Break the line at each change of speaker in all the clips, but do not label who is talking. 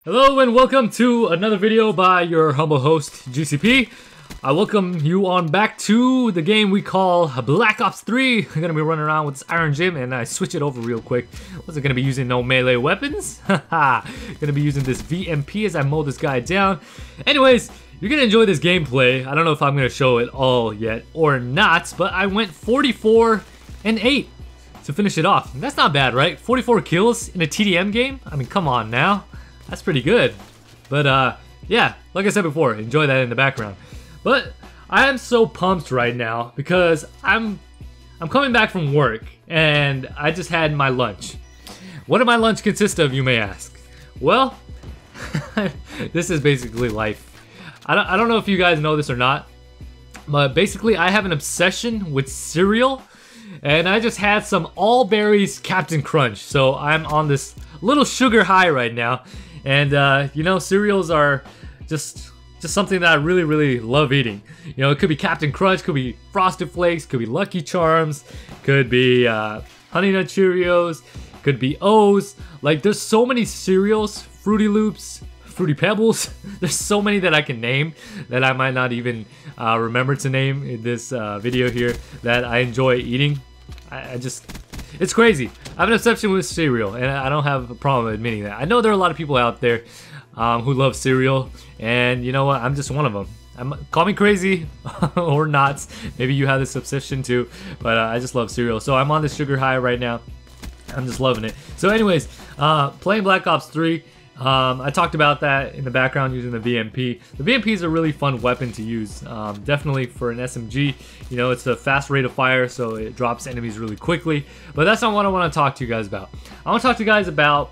Hello and welcome to another video by your humble host, GCP. I welcome you on back to the game we call Black Ops 3. I'm gonna be running around with this Iron Gym and I switch it over real quick. Wasn't gonna be using no melee weapons. Haha. Gonna be using this VMP as I mow this guy down. Anyways, you're gonna enjoy this gameplay. I don't know if I'm gonna show it all yet or not, but I went 44 and 8 to finish it off. And that's not bad, right? 44 kills in a TDM game? I mean, come on now. That's pretty good. But yeah, like I said before, enjoy that in the background. But I am so pumped right now because I'm coming back from work and I just had my lunch. What did my lunch consist of, you may ask? Well, this is basically life. I don't know if you guys know this or not, but basically I have an obsession with cereal, and I just had some All Berries Captain Crunch. So I'm on this little sugar high right now. And you know, cereals are just something that I really love eating. You know, it could be Captain Crunch, could be Frosted Flakes, could be Lucky Charms, could be Honey Nut Cheerios, could be O's. Like, there's so many cereals, Fruity Loops, Fruity Pebbles. There's so many that I can name that I might not even remember to name in this video here that I enjoy eating. It's crazy. I have an obsession with cereal, and I don't have a problem admitting that. I know there are a lot of people out there who love cereal, and you know what? I'm just one of them. Call me crazy or not. Maybe you have this obsession too, but I just love cereal. So I'm on this sugar high right now. I'm just loving it. So anyways, playing Black Ops 3. I talked about that in the background using the VMP. The VMP is a really fun weapon to use, definitely for an SMG. You know, it's a fast rate of fire, so it drops enemies really quickly. But that's not what I want to talk to you guys about. I want to talk to you guys about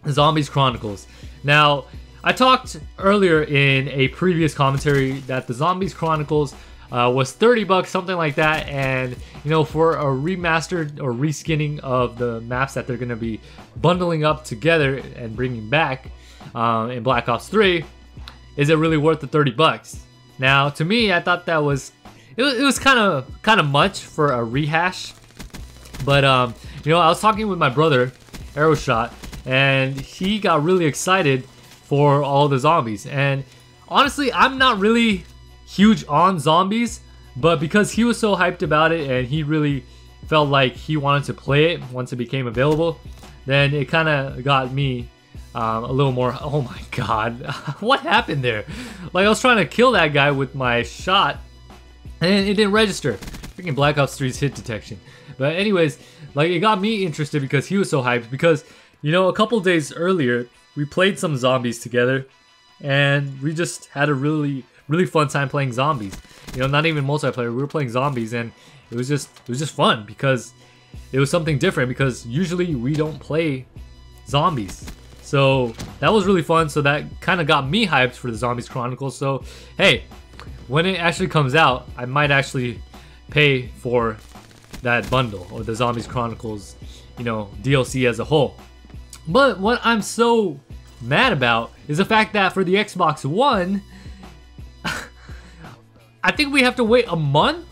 Zombies Chronicles. Now, I talked earlier in a previous commentary that the Zombies Chronicles was 30 bucks, something like that, and you know, for a remastered or reskinning of the maps that they're going to be bundling up together and bringing back in Black Ops 3, is it really worth the 30 bucks? Now, to me, I thought that was it was kind of much for a rehash, but you know, I was talking with my brother, Aeroshot, and he got really excited for all the zombies, and honestly, I'm not really huge on zombies, but because he was so hyped about it and he really felt like he wanted to play it once it became available, then it kind of got me a little more. Oh my god, what happened there? Like, I was trying to kill that guy with my shot and it didn't register. Freaking Black Ops 3's hit detection. But anyways, like, it got me interested because he was so hyped, because you know, a couple days earlier we played some zombies together and we just had a really fun time playing zombies. You know, not even multiplayer, we were playing zombies, and it was just fun because it was something different, because usually we don't play zombies. So that was really fun. So that kind of got me hyped for the Zombies Chronicles. So hey, when it actually comes out, I might actually pay for that bundle or the Zombies Chronicles, you know, DLC as a whole. But what I'm so mad about is the fact that for the Xbox One, I think we have to wait a month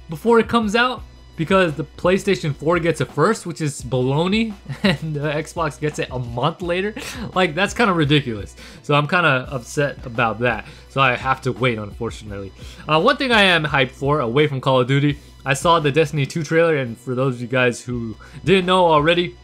before it comes out, because the PlayStation 4 gets it first, which is baloney, and the Xbox gets it a month later. Like, that's kind of ridiculous. So I'm kind of upset about that. So I have to wait, unfortunately. One thing I am hyped for, away from Call of Duty, I saw the Destiny 2 trailer, and for those of you guys who didn't know already,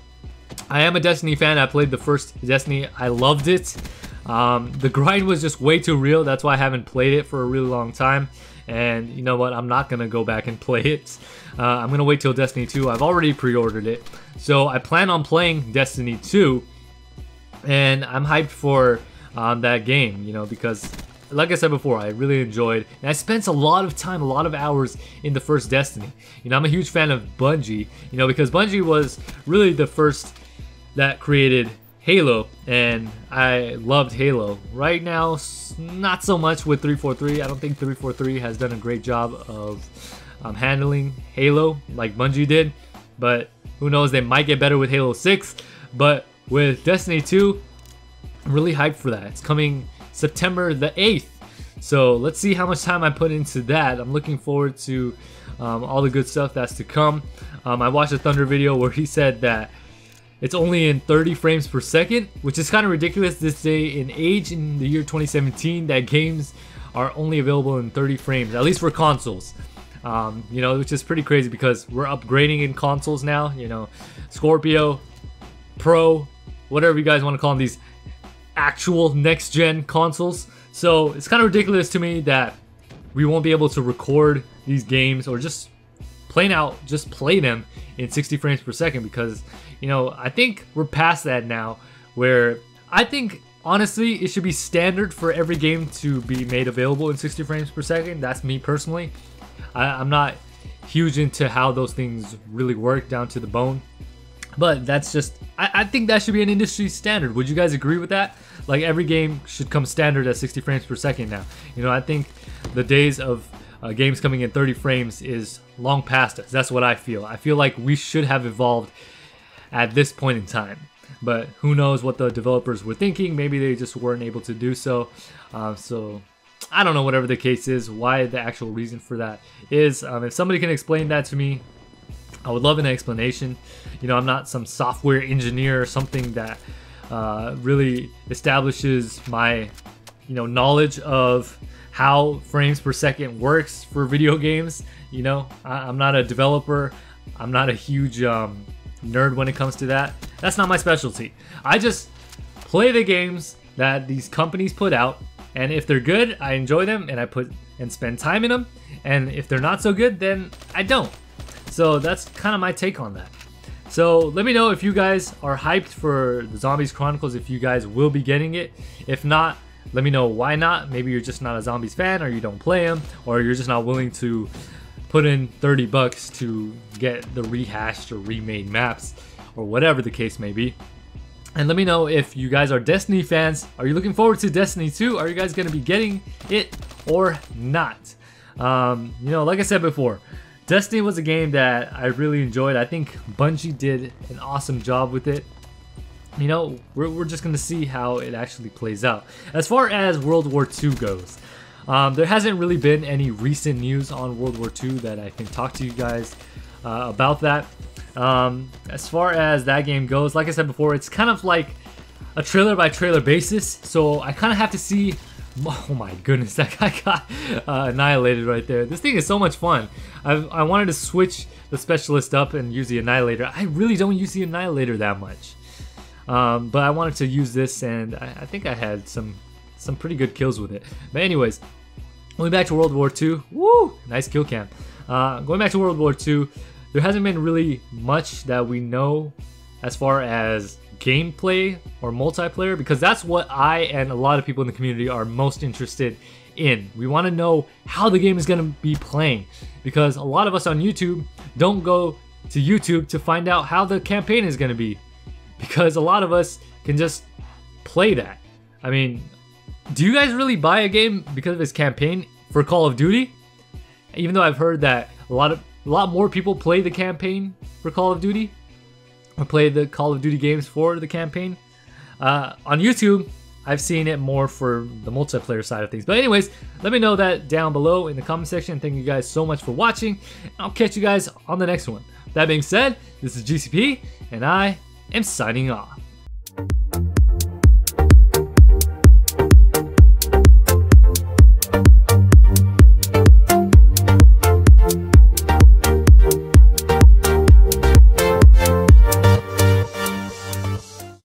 I am a Destiny fan. I played the first Destiny. I loved it. The grind was just way too real. That's why I haven't played it for a really long time. And you know what? I'm not going to go back and play it. I'm going to wait till Destiny 2. I've already pre-ordered it. So I plan on playing Destiny 2. And I'm hyped for that game, you know, because like I said before, I really enjoyed, and I spent a lot of time, a lot of hours in the first Destiny. You know, I'm a huge fan of Bungie, you know, because Bungie was really the first that created Halo, and I loved Halo. Right now, not so much with 343. I don't think 343 has done a great job of handling Halo like Bungie did, but who knows, they might get better with Halo 6. But with Destiny 2, I'm really hyped for that. It's coming September the 8th, so let's see how much time I put into that. I'm looking forward to all the good stuff that's to come. I watched a Thunder video where he said that it's only in 30 frames per second, which is kind of ridiculous this day and age in the year 2017 that games are only available in 30 frames, at least for consoles. You know, which is pretty crazy because we're upgrading in consoles now. You know, Scorpio, Pro, whatever you guys want to call them, these actual next-gen consoles. So it's kind of ridiculous to me that we won't be able to record these games or just plain out just play them in 60 frames per second, because, you know, I think we're past that now, where I think honestly it should be standard for every game to be made available in 60 frames per second. That's me personally. I'm not huge into how those things really work down to the bone, but that's just, I think that should be an industry standard. Would you guys agree with that? Like, every game should come standard at 60 frames per second now. You know, I think the days of games coming in 30 frames is long past us. That's what I feel. I feel like we should have evolved at this point in time. But who knows what the developers were thinking. Maybe they just weren't able to do so. So I don't know, whatever the case is, why the actual reason for that is. If somebody can explain that to me, I would love an explanation. You know, I'm not some software engineer or something that really establishes my, you know, knowledge of how frames per second works for video games. You know, I'm not a developer. I'm not a huge nerd when it comes to that. That's not my specialty. I just play the games that these companies put out, and if they're good, I enjoy them and I spend time in them, and if they're not so good, then I don't. So that's kind of my take on that. So let me know if you guys are hyped for the Zombies Chronicles, if you guys will be getting it. If not, let me know why not. Maybe you're just not a Zombies fan, or you don't play them, or you're just not willing to put in 30 bucks to get the rehashed or remade maps, or whatever the case may be. And let me know if you guys are Destiny fans. Are you looking forward to Destiny 2? Are you guys going to be getting it or not? You know, like I said before, Destiny was a game that I really enjoyed. I think Bungie did an awesome job with it. You know, we're just going to see how it actually plays out. As far as World War II goes, there hasn't really been any recent news on World War II that I can talk to you guys about that. As far as that game goes, like I said before, it's kind of like a trailer by trailer basis. So I kind of have to see. Oh my goodness, that guy got annihilated right there. This thing is so much fun. I wanted to switch the specialist up and use the annihilator. I really don't use the annihilator that much. But I wanted to use this, and I think I had some pretty good kills with it. But anyways, going back to World War II. Woo! Nice kill cam. Going back to World War II, there hasn't been really much that we know as far as gameplay or multiplayer, because that's what I and a lot of people in the community are most interested in. We want to know how the game is going to be playing, because a lot of us on YouTube don't go to YouTube to find out how the campaign is going to be, because a lot of us can just play that. I mean, do you guys really buy a game because of its campaign for Call of Duty? Even though I've heard that a lot more people play the campaign for Call of Duty, or play the Call of Duty games for the campaign. On YouTube, I've seen it more for the multiplayer side of things. But anyways, let me know that down below in the comment section. Thank you guys so much for watching. I'll catch you guys on the next one. That being said, this is GCP, and I am signing off.